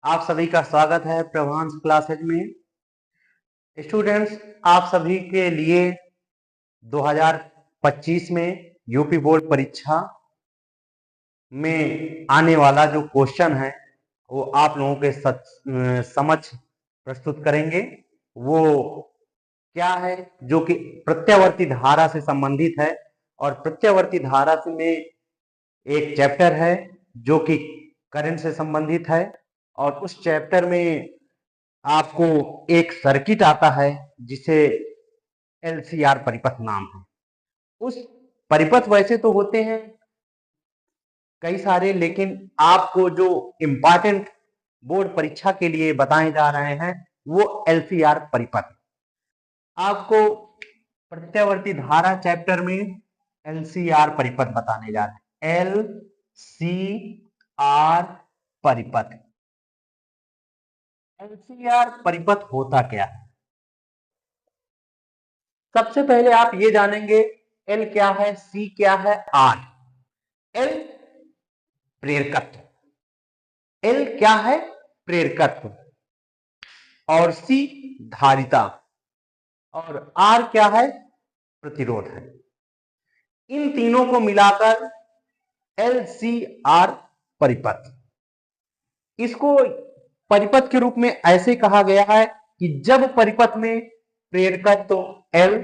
आप सभी का स्वागत है प्रभांस क्लासेज में। स्टूडेंट्स, आप सभी के लिए 2025 में यूपी बोर्ड परीक्षा में आने वाला जो क्वेश्चन है वो आप लोगों के समक्ष प्रस्तुत करेंगे। वो क्या है जो कि प्रत्यावर्ती धारा से संबंधित है, और प्रत्यावर्ती धारा में एक चैप्टर है जो कि करंट से संबंधित है, और उस चैप्टर में आपको एक सर्किट आता है जिसे एलसीआर परिपथ नाम है। उस परिपथ वैसे तो होते हैं कई सारे, लेकिन आपको जो इंपॉर्टेंट बोर्ड परीक्षा के लिए बताए जा रहे हैं वो एलसीआर परिपथ। आपको प्रत्यावर्ती धारा चैप्टर में एलसीआर परिपथ बताने जा रहे हैं। एलसीआर परिपथ। एलसीआर परिपथ होता क्या है? सबसे पहले आप ये जानेंगे एल क्या है, सी क्या है, आर। एल प्रेरकत्व, एल क्या है? प्रेरकत्व। और सी धारिता, और आर क्या है? प्रतिरोध है। इन तीनों को मिलाकर एलसीआर परिपथ। इसको परिपथ के रूप में ऐसे कहा गया है कि जब परिपथ में प्रेरकत्व एल,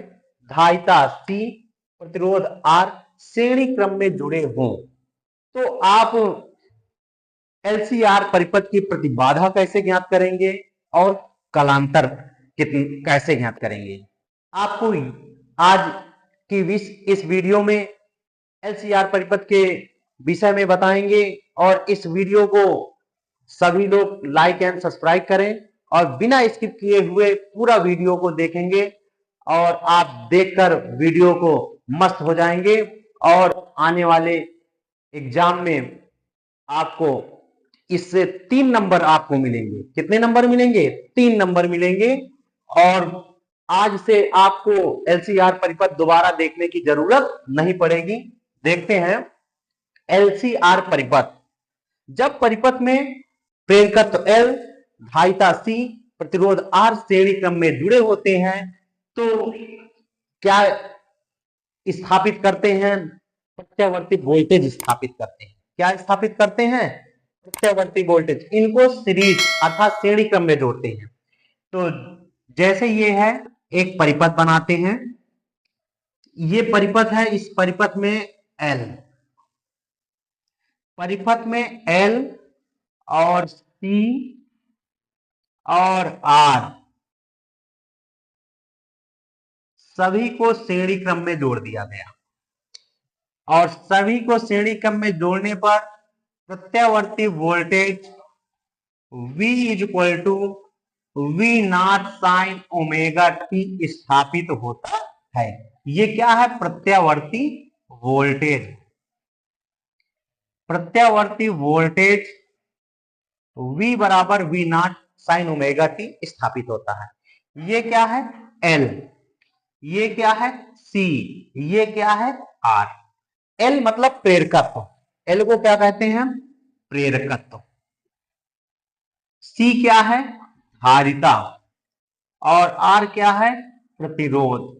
धारिता सी, प्रतिरोध आर श्रेणी क्रम में जुड़े हों तो आप एलसीआर परिपथ की प्रतिबाधा कैसे ज्ञात करेंगे और कालांतर कैसे ज्ञात करेंगे। आपको आज की इस वीडियो में एलसीआर परिपथ के विषय में बताएंगे, और इस वीडियो को सभी लोग लाइक एंड सब्सक्राइब करें और बिना स्किप किए हुए पूरा वीडियो को देखेंगे, और आप देखकर वीडियो को मस्त हो जाएंगे। और आने वाले एग्जाम में आपको इससे 3 नंबर आपको मिलेंगे। कितने नंबर मिलेंगे? 3 नंबर मिलेंगे। और आज से आपको एलसीआर परिपथ दोबारा देखने की जरूरत नहीं पड़ेगी। देखते हैं एलसीआर परिपथ। जब परिपथ में प्रेरकत्व एल, धारिता सी, प्रतिरोध आर श्रेणी क्रम में जुड़े होते हैं तो क्या स्थापित करते हैं? प्रत्यावर्ती वोल्टेज स्थापित करते हैं। क्या स्थापित करते हैं? प्रत्यावर्ती वोल्टेज। इनको सीरीज अर्थात श्रेणी क्रम में जोड़ते हैं। तो जैसे ये है, एक परिपथ बनाते हैं। ये परिपथ है, इस परिपथ में एल, परिपथ में एल और सी और आर सभी को श्रेणी क्रम में जोड़ दिया गया, और सभी को श्रेणी क्रम में जोड़ने पर प्रत्यावर्ती voltage V is equal to V naught sine omega t स्थापित होता है। ये क्या है? प्रत्यावर्ती वोल्टेज। प्रत्यावर्ती वोल्टेज V बराबर V naught sine omega t स्थापित होता है। ये क्या है? L, ये क्या है? C, ये क्या है? R। L मतलब प्रेरकत्व। L को क्या कहते हैं? प्रेरकत्व। C क्या है? धारिता। और R क्या है? प्रतिरोध।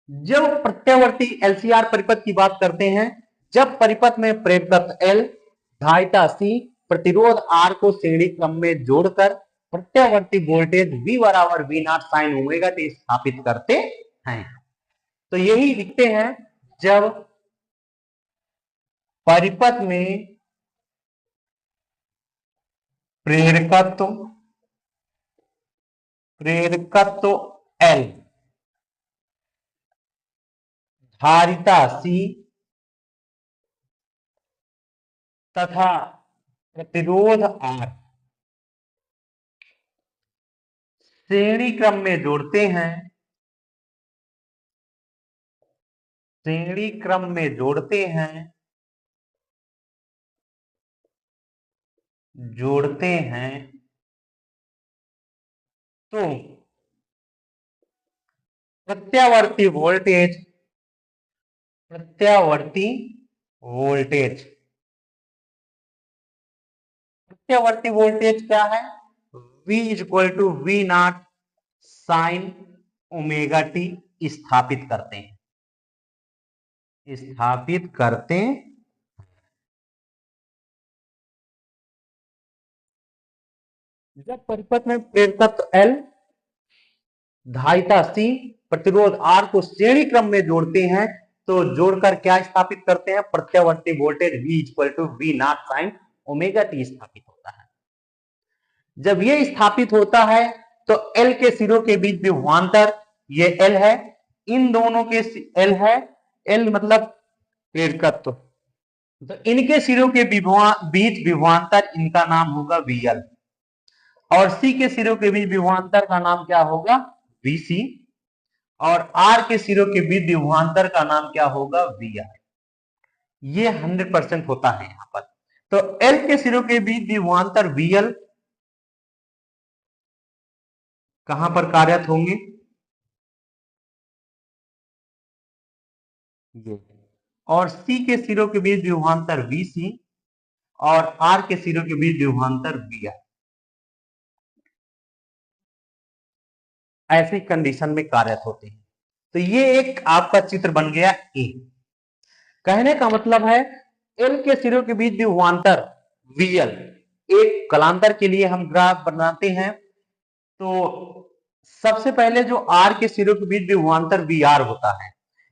जब प्रत्यावर्ती एलसीआर परिपथ की बात करते हैं, जब परिपथ में प्रेरकत्व L, धारिता C, प्रतिरोध R को श्रेणी क्रम में जोड़कर प्रत्यावर्ती वोल्टेज V बराबर V naught sine omega t स्थापित करते हैं। तो यही लिखते हैं, जब परिपथ में प्रेरकत्व L, धारिता C तथा प्रतिरोध R श्रेणी क्रम में जोड़ते हैं, श्रेणी क्रम में जोड़ते हैं, जोड़ते हैं तो प्रत्यावर्ती वोल्टेज, प्रत्यावर्ती वोल्टेज प्रत्यावर्ती वोल्टेज क्या है? V equal to V naught sine omega t स्थापित करते हैं, स्थापित करते। जब परिपथ में प्रेरकत्व L, धारिता C, प्रतिरोध R को श्रेणी क्रम में जोड़ते हैं तो जोड़कर क्या स्थापित करते हैं? प्रत्यावर्ती voltage V equal to V naught sine omega t स्थापित होता है। जब ये स्थापित होता है तो L के सिरों के बीच विभवांतर, ये L है, इन दोनों के L है, L मतलब प्रेरकत्व, तो इनके सिरों के बीच विभवांतर, इनका नाम होगा VL, और C के सिरों के बीच विभवांतर का नाम क्या होगा? VC, और R के सिरों के बीच विभवांतर का नाम क्या होगा? VR। ये 100% होता है यहां पर। तो L के सिरों के बीच विभवांतर VL कहां पर कार्यरत होंगे? ये, और C के सिरों के बीच विभवांतर VC, और R के सिरों के बीच विभवांतर VR। ऐसी कंडीशन में कार्यरत होते हैं। तो ये एक आपका चित्र बन गया ए। कहने का मतलब है L के सिरों के बीच विभवांतर VL, एक कलांतर के लिए हम ग्राफ बनाते हैं तो सबसे पहले जो R के सिरों के बीच विभवांतर VR होता है,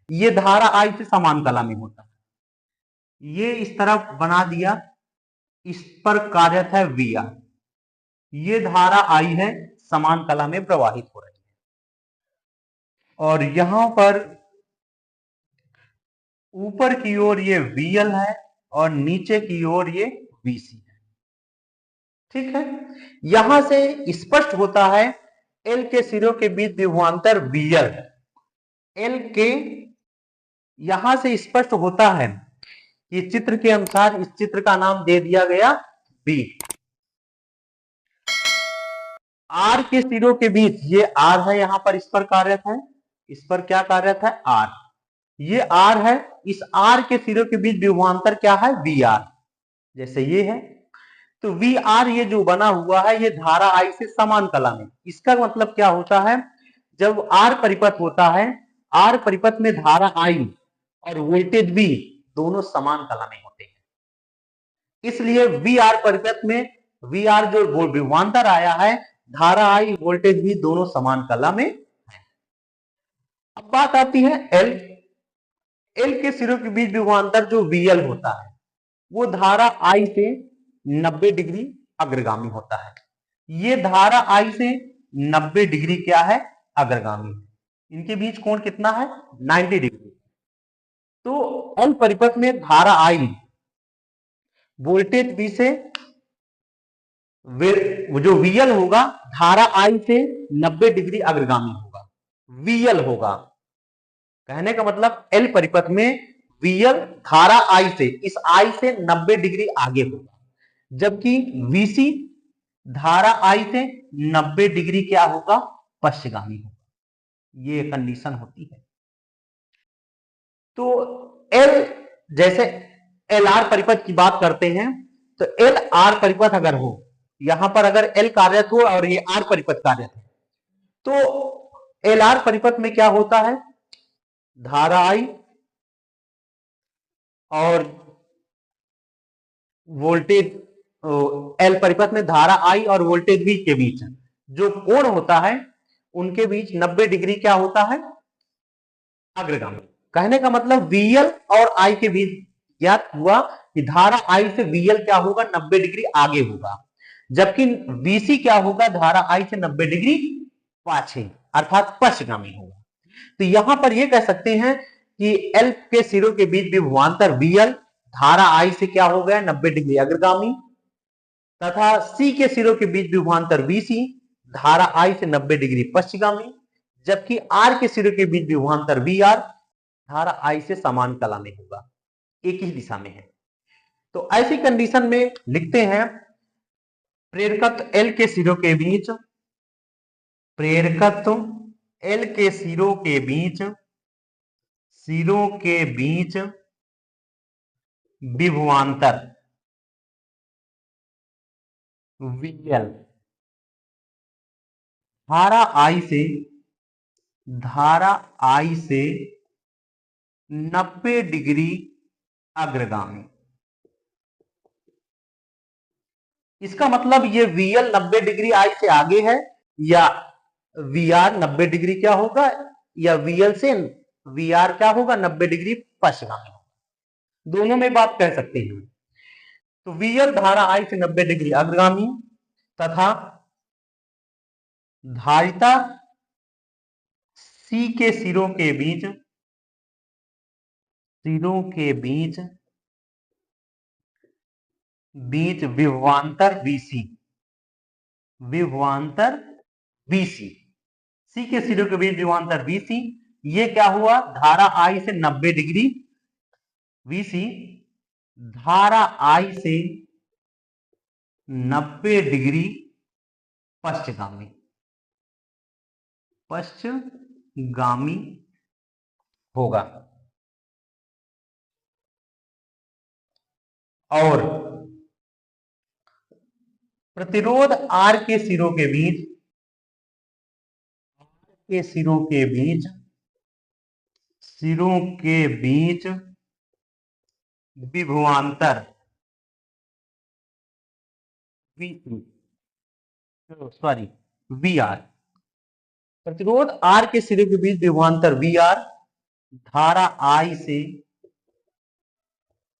ये धारा I से समान कला में होता है। ये इस तरफ बना दिया, इस पर कार्यरत है VR, ये धारा I है, समान कला में प्रवाहित हो रही है, और यहां पर ऊपर की ओर ये VL है और नीचे की ओर ये VC है। ठीक है, यहां से स्पष्ट होता है L के सिरों के बीच विभवांतर VL, L के यहां से स्पष्ट होता है कि चित्र के अनुसार इस चित्र का नाम दे दिया गया B। R के सिरों के बीच ये R है, यहां पर इस पर कार्यरत है, इस पर क्या कार्यरत है? R। ये R है, इस R के सिरों के बीच विभवांतर क्या है? VR। जैसे ये है तो VR ये जो बना हुआ है ये धारा I से समान कला में। इसका मतलब क्या होता है? जब R परिपथ होता है, R परिपथ में धारा I और वोल्टेज V दोनों समान कला में होते हैं। इसलिए VR परिपथ में VR जो विभवांतर आया है, धारा I वोल्टेज V दोनों समान कला में है। अब बात आती है L। L के सिरों के बीच विभवांतर जो VL होता है वो धारा I से 90 डिग्री अग्रगामी होता है। ये धारा I से 90 डिग्री क्या है? अग्रगामी है। इनके बीच कोण कितना है? 90 डिग्री। तो L परिपथ में धारा I वोल्टेज V से जो VL होगा धारा I से 90 डिग्री अग्रगामी होगा, VL होगा। कहने का मतलब L परिपथ में VL धारा I से, इस I से 90 डिग्री आगे होगा, जबकि VC धारा I से 90 डिग्री क्या होगा? पश्चिमगामी होगा। ये कंडीशन होती है। तो L, जैसे LR परिपथ की बात करते हैं तो LR परिपथ अगर हो, यहां पर अगर L कार्यरत हो और ये R परिपथ कार्यरत है, तो LR परिपथ में क्या होता है? धारा I और वोल्टेज, L परिपथ में धारा I और वोल्टेज V के बीच जो कोण होता है उनके बीच 90 डिग्री क्या होता है? अग्रगामी। कहने का मतलब VL और I के बीच ज्ञात हुआ कि धारा I से VL क्या होगा? 90 डिग्री आगे होगा, जबकि VC क्या होगा? धारा I से 90 डिग्री पाछे अर्थात पश्चिमगामी होगा। तो यहां पर यह कह सकते हैं कि L के सिरों के बीच विभवांतर VL धारा I से क्या हो गया? 90 डिग्री अग्रगामी, तथा C के सिरों के बीच विभवांतर VC धारा I से 90 डिग्री पश्चिमगामी, जबकि R के सिरों के बीच विभवांतर VR धारा I से समान कला में होगा, एक ही दिशा में है। तो ऐसी कंडीशन में लिखते हैं प्रेरकत्व L के सिरों के बीच, प्रेरकत्व L के सिरों के बीच, सिरों के बीच विभवांतर, VL धारा I से 90 डिग्री अग्रगामी। इसका मतलब ये VL 90 डिग्री I से आगे है, या VR 90 डिग्री क्या होगा, या VL से VR क्या होगा, 90 डिग्री पश्चिमामी। दोनों में बात कह सकते हैं। तो VL धारा I से 90 डिग्री अग्रगामी तथा धारिता C के सिरों के बीच विभवांतर VC, C के सिरों के बीच विभवांतर VC, ये क्या हुआ, धारा I से 90 डिग्री VC धारा I से 90 डिग्री पश्चगामी होगा। और प्रतिरोध R के सिरों के बीच विभवांतर VR, प्रतिरोध R के सिरे के बीच विभवांतर VR धारा I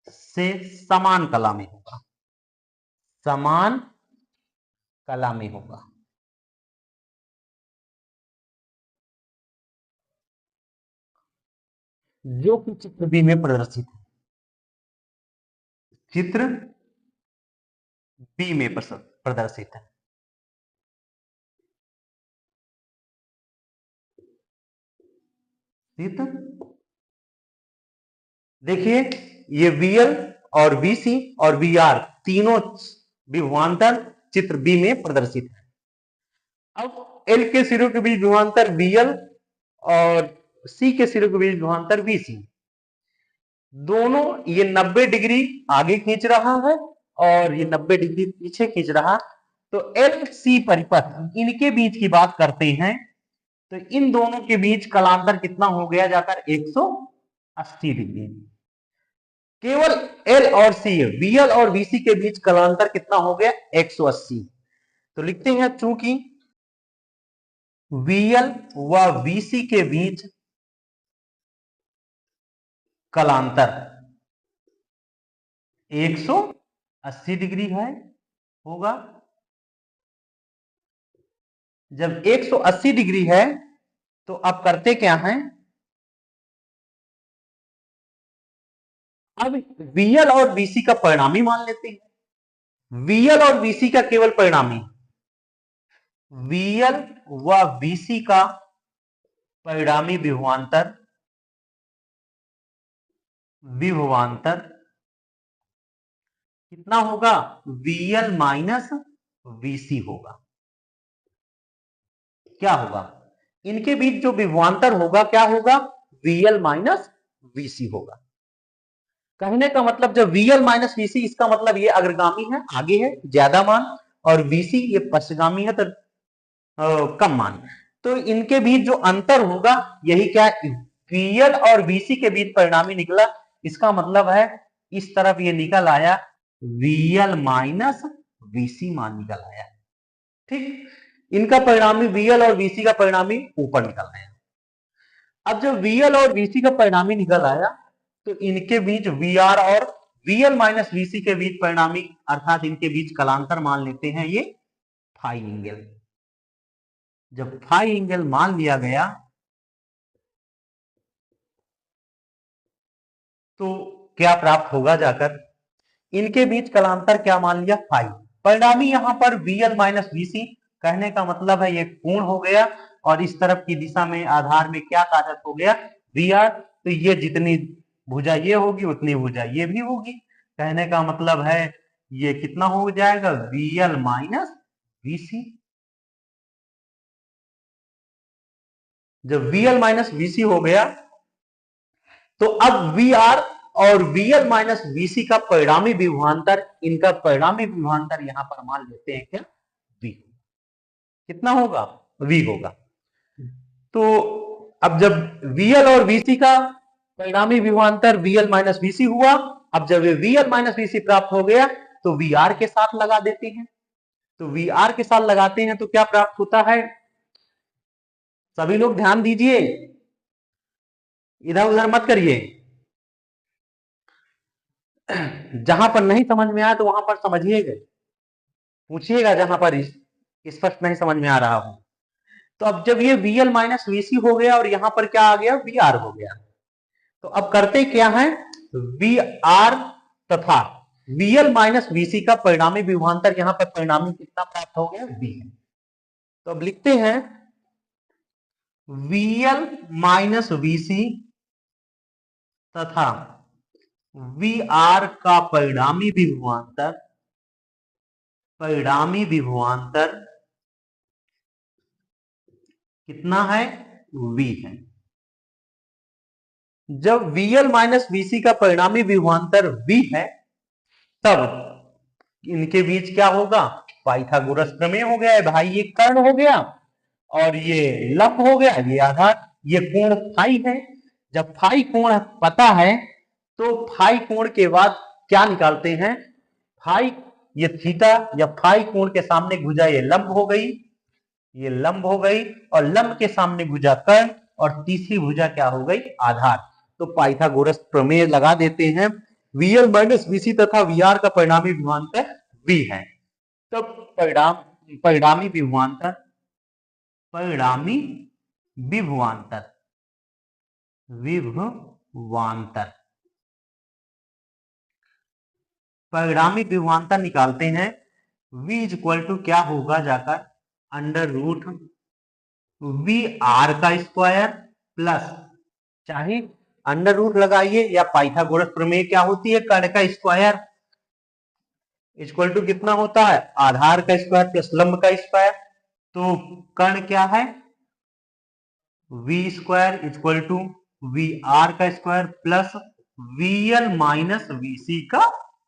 से समान कला में होगा। जो कि चित्र बी में प्रदर्शित है। चित्र बी में प्रदर्शित है। देखिए, ये VL और VC और VR तीनों विभवांतर चित्र बी में प्रदर्शित है। अब L के सिरों के बीच विभवांतर VL और C के सिरों के बीच विभवांतर VC, दोनों ये 90 डिग्री आगे खींच रहा है और ये 90 डिग्री पीछे खींच रहा। तो LC परिपथ, इनके बीच की बात करते हैं तो इन दोनों के बीच कलांतर कितना हो गया जाकर 180 डिग्री। केवल L और C, VL और VC के बीच कलांतर कितना हो गया 180। तो लिखते हैं चूंकि VL व VC के बीच कलांतर 180 डिग्री होगा। जब 180 डिग्री है तो अब करते क्या हैं, अब VL और VC का परिणामी मान लेते हैं। VL और VC का केवल परिणामी, VL व VC का परिणामी विभवांतर कितना होगा, VL माइनस VC होगा। क्या होगा, इनके बीच जो विभवांतर होगा क्या होगा, VL माइनस VC होगा। कहने का मतलब जब VL माइनस VC, इसका मतलब ये अग्रगामी है, आगे है ज्यादा मान, और VC ये पश्चगामी है तो कम मान। तो इनके बीच जो अंतर होगा यही क्या, VL और VC के बीच परिणामी निकला। इसका मतलब है इस तरफ ये निकल आया VL माइनस VC मान निकल आया। ठीक, इनका परिणामी VL और VC का परिणामी ऊपर निकल आया। अब जब VL और VC का परिणामी निकल आया तो इनके बीच VR और VL माइनस VC के बीच परिणामी अर्थात इनके बीच कलांतर मान लेते हैं ये फाई एंगल। जब फाई एंगल मान लिया गया तो क्या प्राप्त होगा जाकर, इनके बीच कलांतर क्या मान लिया, फाई। परिणामी यहां पर VL माइनस VC, कहने का मतलब है ये कोण हो गया और इस तरफ की दिशा में आधार में क्या कारक हो गया, VR। तो ये जितनी भुजा ये होगी उतनी भुजा ये भी होगी। कहने का मतलब है ये कितना हो जाएगा, VL माइनस VC। जब VL माइनस VC हो गया तो अब VR और VL माइनस VC का परिणामी विभवांतर, इनका परिणामी विभवांतर यहां पर मान लेते हैं क्या, V। कितना होगा, V होगा। तो अब जब VL और VC का परिणामी विभवांतर VL माइनस VC हुआ, अब जब VL माइनस VC प्राप्त हो गया तो VR के साथ लगा देते हैं। तो VR के साथ लगाते हैं तो क्या प्राप्त होता है, सभी लोग ध्यान दीजिए, इधर उधर मत करिए। जहां पर नहीं समझ में आया तो वहां पर समझिएगा, पूछिएगा जहां पर स्पष्ट नहीं समझ में आ रहा हो। तो अब जब ये VL माइनस VC हो गया और यहां पर क्या आ गया, VR हो गया, तो अब करते क्या है, VR तथा VL माइनस VC का परिणामी विभवांतर, यहां पर परिणामी कितना प्राप्त हो गया, V है। तो अब लिखते हैं VL माइनस VC तथा VR का परिणामी विभवांतर, परिणामी विभवांतर कितना है, V है। जब VL माइनस VC का परिणामी विभवांतर V है, तब इनके बीच क्या होगा, पाइथागोरस प्रमेय हो गया है भाई। ये कर्ण हो गया और ये लंब हो गया, ये आधार, ये कोण फाई है। जब फाई कोण पता है तो फाई कोण के बाद क्या निकालते हैं, फाई, ये थीटा या फाई कोण के सामने भुजा ये लंब हो गई, ये लंब हो गई, और लंब के सामने भुजा कर्ण, और तीसरी भुजा क्या हो गई, आधार। तो पाइथागोरस प्रमेय लगा देते हैं, VL माइनस VC तथा VR का परिणामी विभवांतर V है। तो परिणामी विभवांतर, परिणामी विभवांतर, विभवांतर, परिणामी विभवांतर निकालते हैं। V इज इक्वल टू क्या होगा जाकर, अंडर रूट VR का स्क्वायर प्लस, चाहे अंडर रूट लगाइए या पाइथागोरस प्रमेय क्या होती है, कर्ण का स्क्वायर इक्वल टू कितना होता है, आधार का स्क्वायर प्लस लंब का स्क्वायर। तो कर्ण क्या है, V square equal to VR का square plus VL minus VC का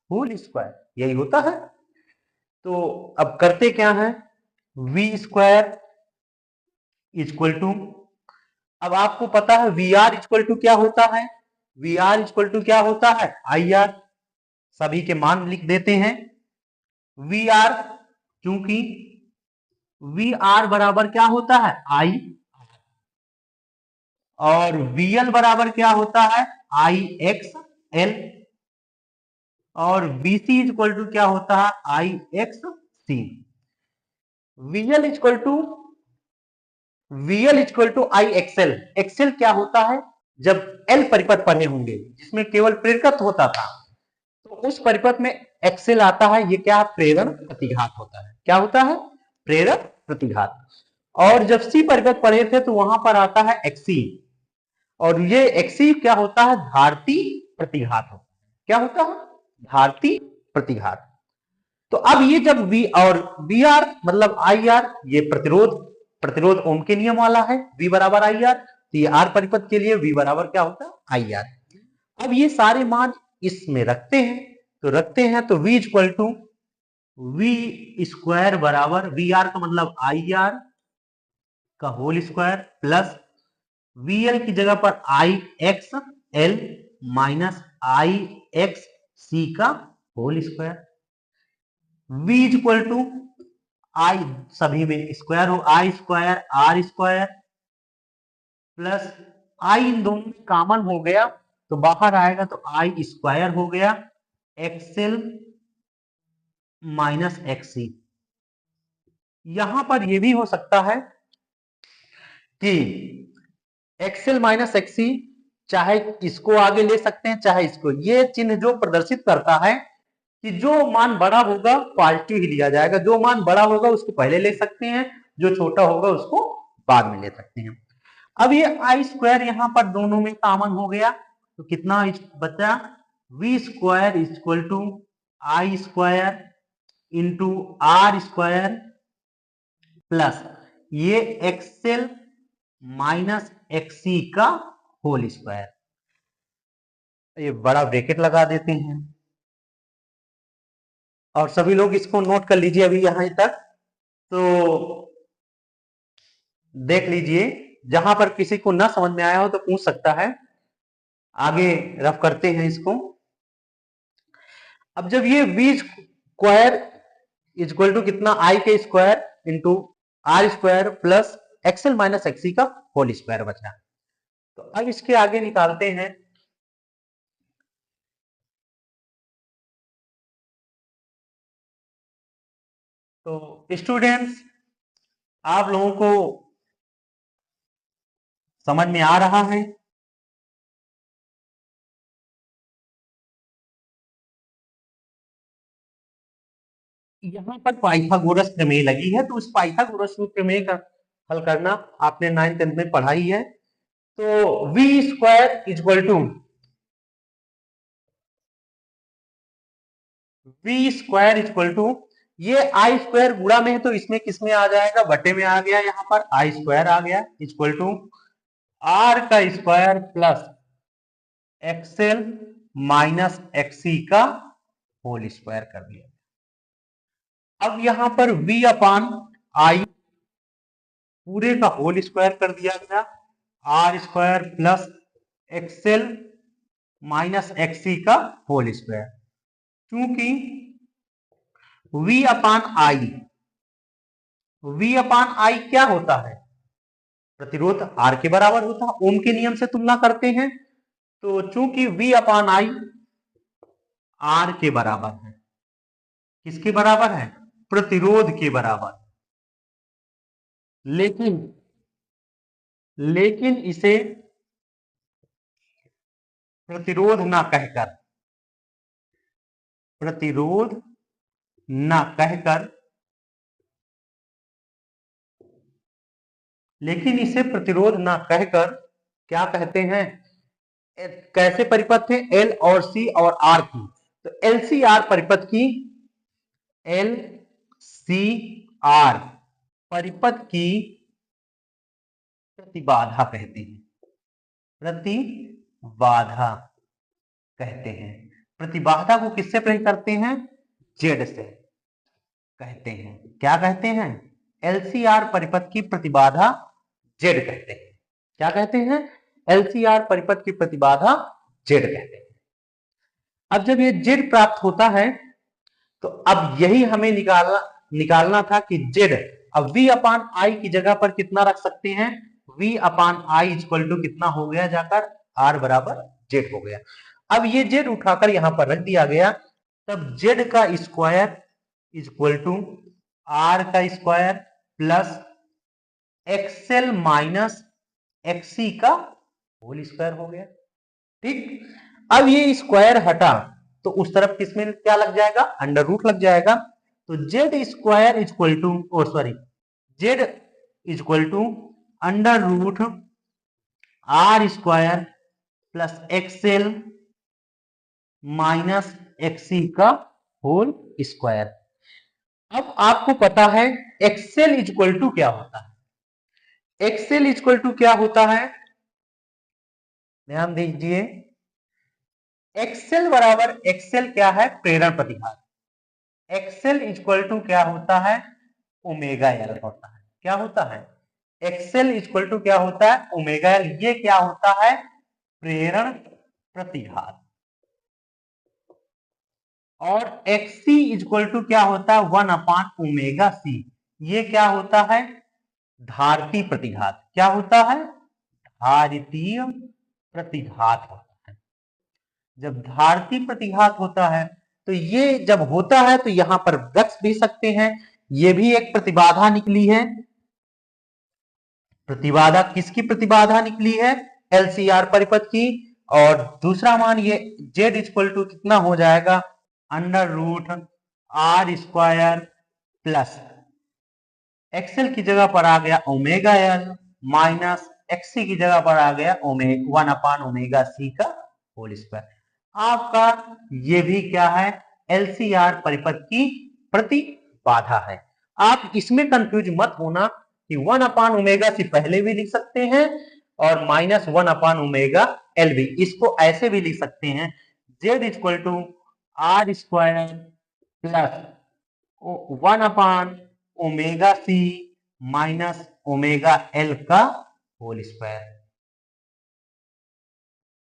होल स्क्वायर, यही होता है। तो अब करते क्या है, V स्क्वायर इक्वल टू, अब आपको पता है VR इक्वल टू क्या होता है, VR इक्वल टू क्या होता है, IR। सभी के मान लिख देते हैं। VR, क्योंकि VR बराबर क्या होता है, I, और VL बराबर क्या होता है, IXL, और BC इक्वल टू क्या होता है, IXC। VL equal to, VL equal to IXL। XL क्या होता है, जब L परिपथ पढ़े होंगे जिसमें केवल प्रेरकत्व होता था, तो उस परिपथ में एक्सेल आता है, ये क्या, प्रेरण प्रतिघात होता है। क्या होता है, प्रेरण प्रतिघात। और जब सी परिपथ पढ़े थे तो वहां पर आता है एक्सी, और ये एक्सी क्या होता है, धारती प्रतिघात होता है। क्या होता है, धारती प्रतिघात। तो अब ये जब V और VR मतलब IR, ये प्रतिरोध, प्रतिरोध ओम के नियम वाला है, V बराबर IR। तो ये R परिपथ के लिए V बराबर क्या होता है, IR। अब ये सारे मान इसमें रखते हैं, तो रखते हैं तो V equal to V square बराबर, VR का मतलब IR का होल स्क्वायर प्लस VL की जगह पर IXL माइनस IXC का whole square. V equal to I, सभी में स्क्वायर हो, I square R square plus I इन दोनों में कॉमन हो गया तो बाहर आएगा, तो I स्क्वायर हो गया XL माइनस XC। यहां पर यह भी हो सकता है कि XL माइनस XC, चाहे इसको आगे ले सकते हैं चाहे इसको। ये चिन्ह जो प्रदर्शित करता है कि जो मान बड़ा होगा पॉजिटिव ही लिया जाएगा, जो मान बड़ा होगा उसको पहले ले सकते हैं, जो छोटा होगा उसको बाद में ले सकते हैं। अब ये आई स्क्वायर यहां पर दोनों में कॉमन हो गया, तो कितना बचा, V square equal to I square into R square plus ये XL माइनस XC का होल स्क्वायर। ये बड़ा ब्रैकेट लगा देते हैं और सभी लोग इसको नोट कर लीजिए अभी यहां तक। तो देख लीजिए, जहां पर किसी को ना समझ में आया हो तो पूछ सकता है। आगे रफ करते हैं इसको। अब जब ये v स्क्वायर इक्वल टू कितना, आई के square into R square plus XL minus XC का होल स्क्वायर बचा, तो अब इसके आगे निकालते हैं। तो स्टूडेंट्स, आप लोगों को समझ में आ रहा है? यहां पर पाइथागोरस प्रमेय लगी है, तो उस पाइथागोरस प्रमेय का हल करना आपने 9th 10th में पढ़ाई है। तो v स्क्वायर इक्वल टू ये आई स्क्वायर गुणा में है तो इसमें किस में आ जाएगा, बटे में आ गया, यहां पर आई स्क्वायर आ गया इक्वल टू आर का square plus XL minus XC का होल स्क्वायर कर दिया। अब यहां पर v अपान आई पूरे का होल स्क्वायर कर दिया गया, R square plus XL minus XC का होल स्क्वायर। क्योंकि v अपान आई क्या होता है, प्रतिरोध R के बराबर होता है, ओम के नियम से तुलना करते हैं। तो चूंकि v अपान आई R के बराबर है, किसके बराबर है, प्रतिरोध के बराबर। लेकिन इसे प्रतिरोध ना कहकर क्या कहते हैं, कैसे परिपथ थे, एल और सी और आर की। तो एल सी आर परिपथ की प्रतिबाधा कहते हैं। प्रतिबाधा को किससे प्रयोग करते हैं, जेड से कहते हैं। क्या कहते हैं, एलसीआर परिपथ की प्रतिबाधा जेड कहते हैं। क्या कहते हैं, एलसीआर परिपथ की प्रतिबाधा जेड कहते हैं। अब जब ये जेड प्राप्त होता है तो अब यही हमें निकालना था कि जेड, अब v अपान आई की जगह पर कितना रख सकते हैं, v upon I equal to कितना हो गया, जाकर r बराबर जेड हो गया। अब ये जेड उठाकर यहां पर रख दिया गया, तब जेड का स्क्वायर इक्वल टू आर का square plus XL minus XC का होल स्क्वायर हो गया। ठीक, अब ये स्क्वायर हटा तो उस तरफ किसमें क्या लग जाएगा, अंडर रूट लग जाएगा। तो Z square equal to Z equal to under root R square plus XL minus XC का होल स्क्वायर। अब आपको पता है एक्सएल इक्वल टू क्या होता है, एक्सएल इक्वल टू क्या होता है, ध्यान दीजिए। एक्सएल बराबर, एक्सएल क्या है, प्रेरण प्रतिघात। एक्सएल इक्वल टू क्या होता है, ओमेगा एल होता है। क्या होता है, एक्सएल इक्वल टू क्या होता है, ओमेगा एल। ये क्या होता है, प्रेरण प्रतिघात। और एक्सी इक्वल टू क्या होता है, 1 अपान ओमेगा सी। ये क्या होता है, धारिती प्रतिघात। क्या होता है, धारितीय प्रतिघात होता है। जब धारिती प्रतिघात होता है तो ये जब होता है तो यहां पर रख भी सकते हैं, ये भी एक प्रतिबाधा निकली है। प्रतिबाधा किसकी प्रतिबाधा निकली है, एलसीआर परिपथ की। और दूसरा मान ये जेड इक्वल टू कितना हो जाएगा, under root R square plus XL की जगह पर आ गया ओमेगा एल माइनस एक्सी की जगह पर आ गया 1 अपान ओमेगा सी का होल स्क्वायर। आपका ये भी क्या है, एलसीआर परिपथ की प्रतिबाधा है। आप इसमें कंफ्यूज मत होना कि 1 अपान ओमेगा सी पहले भी लिख सकते हैं और -1 अपान ओमेगा एल बी। इसको ऐसे भी लिख सकते हैं Z equal to R square plus 1/ओमेगा सी माइनस ओमेगा एल का होल स्क्वायर।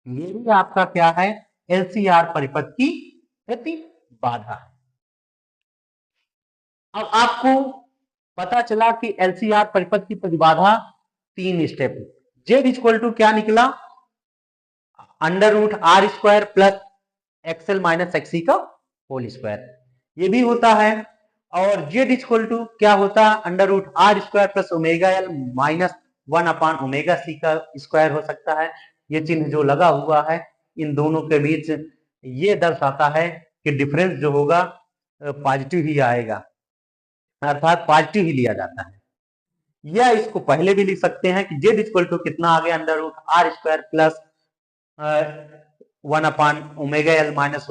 ये भी आपका क्या है, एलसीआर परिपथ की प्रतिबाधा है। अब आपको पता चला कि एलसीआर परिपथ की प्रतिबाधा 3 स्टेप। जेड इक्वल टू क्या निकला, under root R square plus XL minus XC का होल स्क्वायर, ये भी होता है। और जेड इक्वल टू क्या होता है, under root R square plus omega L minus 1/ओमेगा सी का स्क्वायर हो सकता है। ये चिन्ह जो लगा हुआ है इन दोनों के बीच ये दर्शाता है कि डिफरेंस जो होगा पॉजिटिव ही आएगा, अर्थात पॉजिटिव ही लिया जाता है। या इसको पहले भी लिख सकते हैं कि जेड इक्वल टू कितना आ गया, under root R square plus 1/ओमेगा एल माइनस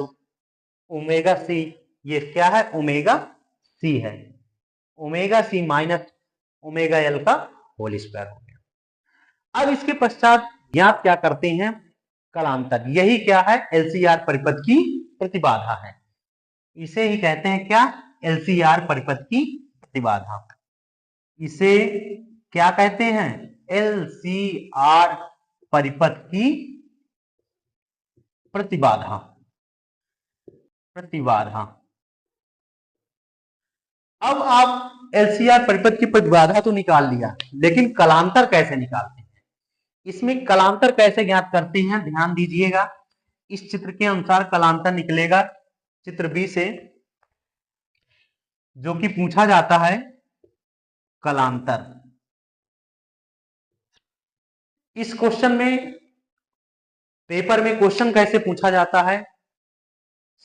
ओमेगा सी। ये क्या है, ओमेगा सी है, omega C minus omega L का होल स्क्वायर हो गया। अब इसके पश्चात ज्ञात क्या करते हैं, कलांतर। यही क्या है, एलसीआर परिपथ की प्रतिबाधा है। इसे ही कहते हैं क्या, एलसीआर परिपथ की प्रतिबाधा। इसे क्या कहते हैं, एलसीआर परिपथ की प्रतिबाधा। प्रतिबाधा। अब आप एलसीआर परिपथ की प्रतिबाधा तो निकाल लिया, लेकिन कलांतर कैसे निकालते हैं, इसमें कलांतर कैसे ज्ञात करते हैं, ध्यान दीजिएगा। इस चित्र के अनुसार कलांतर निकलेगा चित्र बी से, जो कि पूछा जाता है कलांतर। इस क्वेश्चन में, पेपर में क्वेश्चन कैसे पूछा जाता है,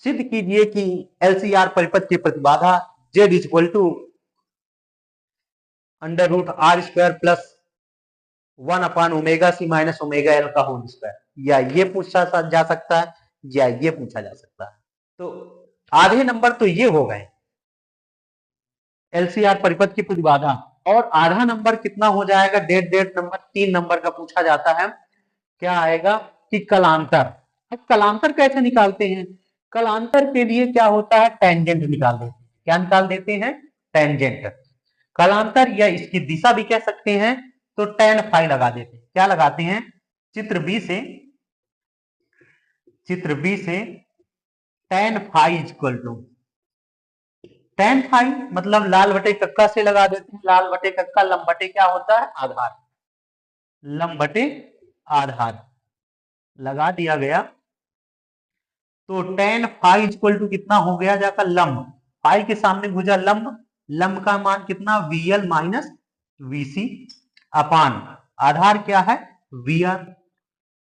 सिद्ध कीजिए कि एलसीआर परिपथ की प्रतिबाधा Z equal to under root R square plus 1/ओमेगा सी माइनस ओमेगा एल का होल स्क्वायर। या ये पूछा जा सकता है या ये पूछा जा सकता है। तो आधे नंबर तो ये हो गए एलसीआर परिपथ की प्रतिबाधा, और आधा नंबर कितना हो जाएगा, डेढ़ नंबर 3 नंबर का पूछा जाता है, क्या आएगा कि कलांतर। अब कलांतर कैसे निकालते हैं, कलांतर के लिए क्या होता है, टेंजेंट निकाल देते हैं। क्या निकाल देते हैं, टेंजेंट। कलांतर या इसकी दिशा भी कह सकते हैं, तो tan फाई लगा देते हैं। क्या लगाते हैं, चित्र बी से, चित्र बी से tan phi equal to, tan phi मतलब लाल बटे कक्का से लगा देते हैं। लाल बटे कक्का, लंब बटे क्या होता है, आधार, लंब बटे आधार लगा दिया गया। तो tan फाई इक्वल टू कितना हो गया जाकर, लंब, फाई के सामने भुजा लंब, लंब का मान कितना, VL माइनस VC अपान आधार क्या है, VR।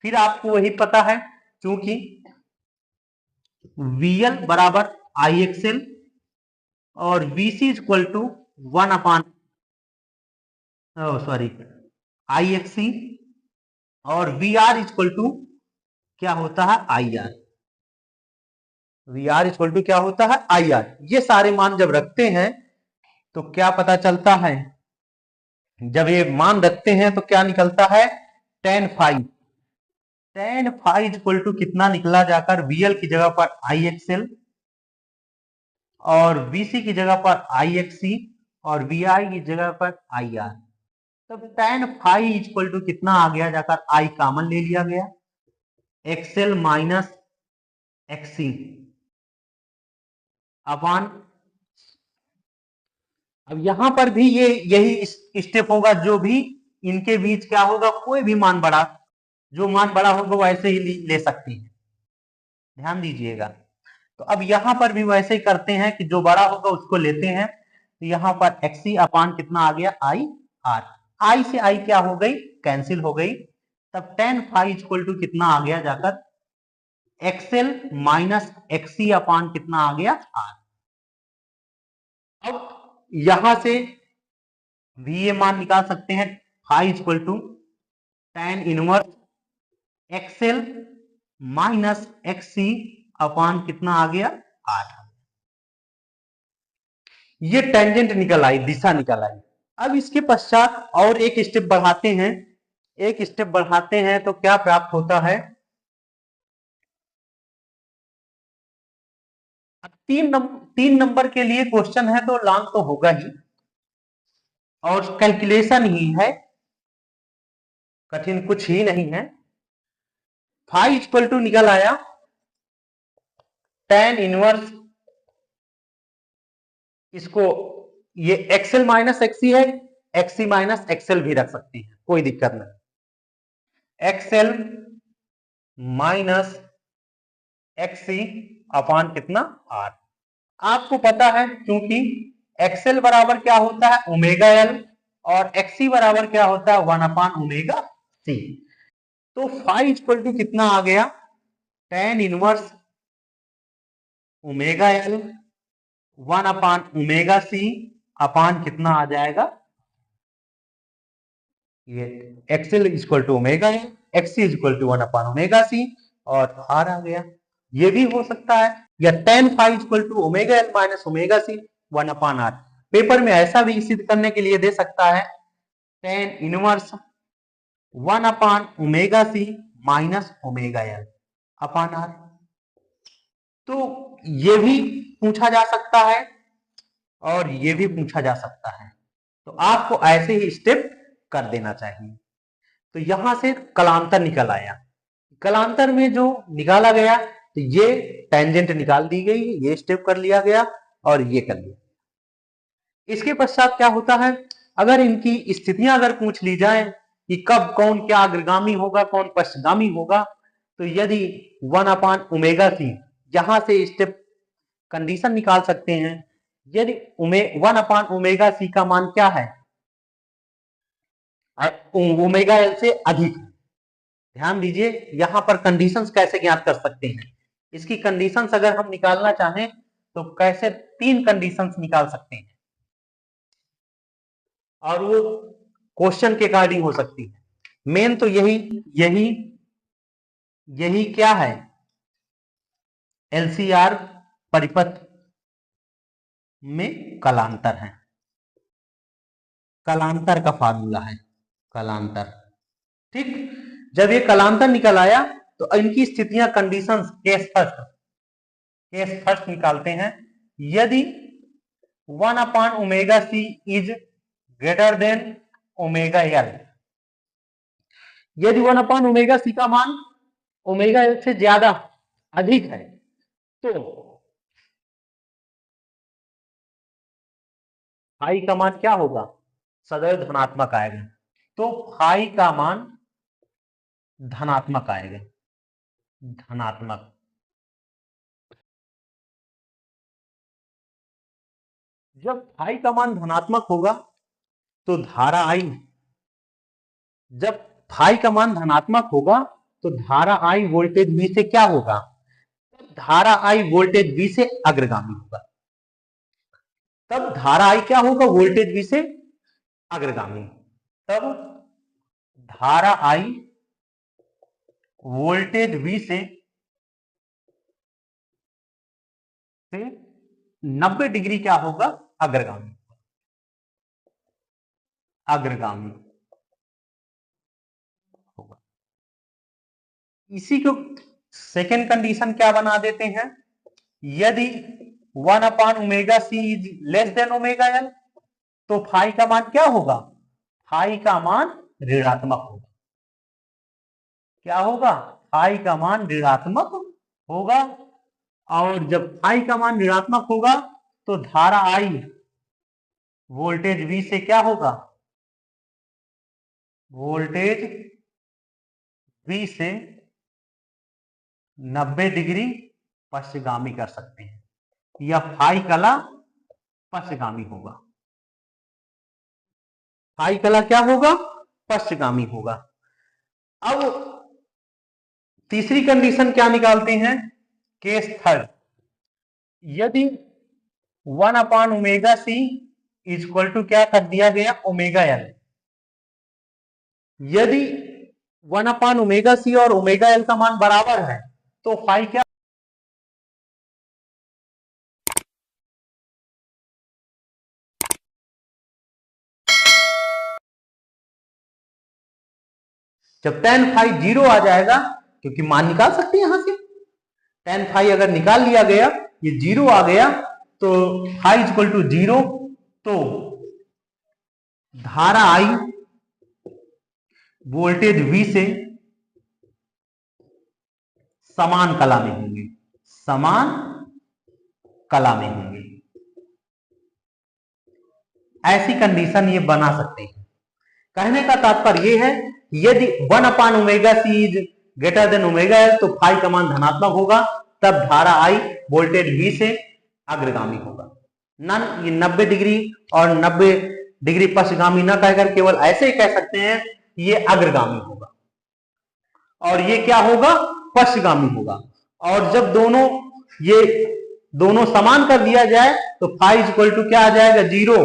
फिर आपको वही पता है, क्योंकि VL बराबर IXL और VC इक्वल टू 1/IXC और VR इक्वल टू क्या होता है, IR। VR इक्वल टू क्या होता है, IR। ये सारे मान जब रखते हैं तो क्या पता चलता है, जब ये मान रखते हैं तो क्या निकलता है, tan phi. tan phi equal to कितना निकला जाकर, VL की जगह पर IXL और VC की जगह पर IXC और VI की जगह पर IR। तब tan फाई इक्वल टू कितना आ गया जाकर, I कॉमन ले लिया गया, XL माइनस XC अपान। अब यहां पर भी ये यही स्टेप होगा, जो भी इनके बीच क्या होगा, कोई भी मान बड़ा, जो मान बड़ा होगा वो ऐसे ही ले सकते हैं, ध्यान दीजिएगा। तो अब यहां पर भी वैसे ही करते हैं कि जो बड़ा होगा उसको लेते हैं। तो यहां पर XC अपान कितना आ गया, IR। I से I क्या हो गई, कैंसिल हो गई। तब tan फाई इक्वल टू कितना आ गया जाकर, XL माइनस XC अपान कितना आ गया, R। अब यहां से भी ये मान निकाल सकते हैं, phi equal to tan inverse XL minus XC upon कितना आ गया, R। ये टेंजेंट निकल आई, दिशा निकल आई। अब इसके पश्चात और एक स्टेप बढ़ाते हैं, एक स्टेप बढ़ाते हैं तो क्या प्राप्त होता है? अब तीन नंबर के लिए क्वेश्चन है तो लॉन्ग तो होगा ही और कैलकुलेशन ही है, कठिन कुछ ही नहीं है। फाइव इक्वल टू निकल आया tan इनवर्स, इसको ये एक्सएल माइनस एक्सी है, एक्सी माइनस एक्सएल भी रख सकती है, कोई दिक्कत नहीं। एक्सएल माइनस एक्सी अपान कितना आर। आपको पता है क्योंकि एक्सएल बराबर क्या होता है ओमेगा एल और एक्सी बराबर क्या होता है 1 ओमेगा सी। तो फाइव इक्वल टू कितना आ गया tan inverse omega L 1 C upon कितना आ जाएगा, ये XL equal to omega L, XC equal to 1 C और आर आ गया। ये भी हो सकता है, या tan phi equal to omega L minus omega C 1/r। Paper में ऐसा भी सिद्ध करने के लिए दे सकता है tan इनवर्स 1/ओमेगा C minus omega L upon R. तो ये भी पूछा जा सकता है और ये भी पूछा जा सकता है, तो आपको ऐसे ही स्टेप कर देना चाहिए। तो यहां से कलांतर निकल आया, कलांतर में जो निकाला गया तो ये टेंजेंट निकाल दी गई, ये स्टेप कर लिया गया और ये कर लिया। इसके पश्चात क्या होता है, अगर इनकी स्थितियां अगर पूछ ली जाए कि कब कौन क्या अग्रगामी होगा कौन पश्चगामी होगा, तो यदि 1/ओमेगा सी यहां से स्टेप कंडीशन निकाल सकते हैं। यदि 1/ओमेगा सी का मान क्या है, ओमेगा एल से अधिक। ध्यान दीजिए यहां पर कंडीशंस कैसे ज्ञात कर सकते हैं, इसकी कंडीशंस अगर हम निकालना चाहें तो कैसे तीन कंडीशंस निकाल सकते हैं और वो क्वेश्चन के अकॉर्डिंग हो सकती है। मेन तो यही यही यही क्या है, एलसीआर परिपथ में कलांतर है, कलांतर का फार्मूला है, कलांतर। ठीक, जब ये कलांतर निकल आया तो इनकी स्थितियां कंडीशंस केस फर्स्ट निकालते हैं। यदि 1/ओमेगा C is greater than omega L, यदि 1/ओमेगा सी का मान ओमेगा एल से ज्यादा अधिक है तो फाई का मान क्या होगा, सदैव धनात्मक आएगा। तो फाई का मान धनात्मक आएगा, धनात्मक। जब फाई का मान धनात्मक होगा तो धारा आई, जब फाई का मान धनात्मक होगा तो धारा आई वोल्टेज वी से क्या होगा, धारा आई वोल्टेज वी से अग्रगामी होगा। तब धारा आई क्या होगा, वोल्टेज वी से अग्रगामी। तब धारा आई वोल्टेज वी से 90 डिग्री क्या होगा, अग्रगामी, अग्रगामी होगा। इसी को सेकेंड कंडीशन क्या बना देते हैं, यदि 1/ओमेगा C is less than omega L तो फाई का मान क्या होगा, फाई का मान ऋणात्मक होगा। क्या होगा, फाई का मान ऋणात्मक होगा। और जब फाई का मान ऋणात्मक होगा तो धारा आई वोल्टेज वी से क्या होगा, वोल्टेज वी से 90 डिग्री पश्चगामी कर सकते हैं, या फाई कला पश्चगामी होगा, फाई कला क्या होगा, पश्चगामी होगा। अब तीसरी कंडीशन क्या निकालते हैं, केस थर्ड। यदि 1/ओमेगा सी इक्वल टू क्या कर दिया गया, ओमेगा एल। यदि 1/ओमेगा सी और ओमेगा एल का मान बराबर है तो फाई क्या जब tan phi 0 आ जाएगा, क्योंकि मान निकाल सकते हैं यहां से, tan phi अगर निकाल लिया गया, ये 0 आ गया, तो phi इक्वल टू 0, तो धारा I वोल्टेज V से समान कला में होंगे, समान कला में होंगे। ऐसी कंडीशन ये बना सकते हैं। कहने का तात्पर्य ये है, यदि 1/ω c इज ग्रेटर देन ω तो फाई का मान धनात्मक होगा, तब धारा I वोल्टेज V से अग्रगामी होगा। नन ये 90 डिग्री और 90 डिग्री पश्चगामी न कहकर केवल ऐसे ही कह सकते हैं ये अग्रगामी होगा, और ये क्या होगा, पश्चगामी होगा। और जब दोनों समान कर दिया जाए तो फाई इक्वल टू क्या आ जाएगा, 0,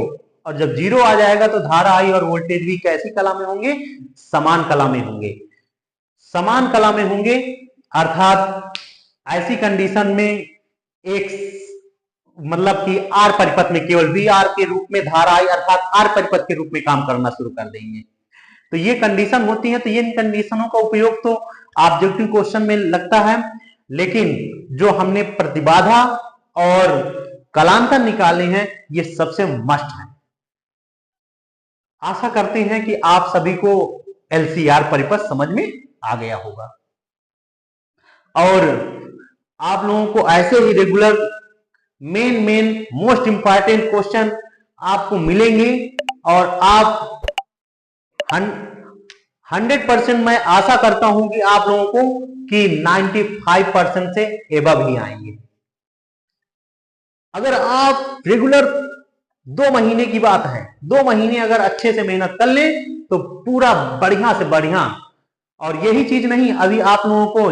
और जब 0 आ जाएगा तो धारा I और वोल्टेज V कैसी कला में होंगे, समान कला में होंगे, समान कला में होंगे। अर्थात ऐसी कंडीशन में एक मतलब कि R परिपथ में केवल VR के रूप में धारा I अर्थात R परिपथ के रूप में काम करना शुरू कर देंगे। तो ये कंडीशन होती है। तो ये कंडीशनों का उपयोग तो ऑब्जेक्टिव क्वेश्चन में लगता है, लेकिन जो हमने प्रतिबाधा और कलांतर निकाले हैं ये सबसे मस्ट है। आशा करते हैं कि आप सभी को LCR परिपथ समझ में आ गया होगा, और आप लोगों को ऐसे ही regular main most important question आपको मिलेंगे, और आप 100% मैं आशा करता हूं कि आप लोगों को कि 95% से एबव ही आएंगे। अगर आप रेगुलर 2 महीने की बात है, 2 महीने अगर अच्छे से मेहनत कर लें तो पूरा बढ़िया से बढ़िया। और यही चीज नहीं, अभी आप लोगों को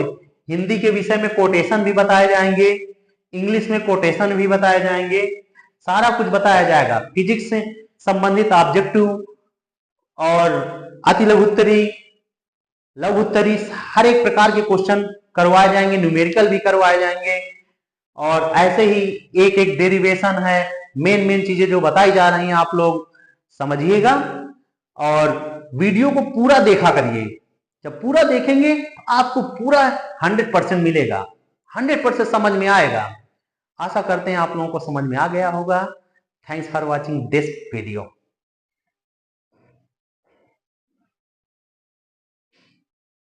हिंदी के विषय में कोटेशन भी बताए जाएंगे, इंग्लिश में कोटेशन भी बताए जाएंगे, सारा कुछ बताया जाएगा। फिजिक्स से संबंधित ऑब्जेक्टिव और अति लघुत्तरी, लघुत्तरी, हर एक प्रकार के क्वेश्चन करवाए जाएंगे, न्यूमेरिकल भी करवाए जाएंगे, और ऐसे ही एक एक डेरिवेशन है, मेन चीजें जो बताई जा रही हैं आप लोग समझिएगा, और वीडियो को पूरा देखा करिए। जब पूरा देखेंगे आपको पूरा 100% मिलेगा, 100% समझ में आएगा। आशा करते हैं आप लोगों को समझ में आ गया होगा। Thanks for watching this video.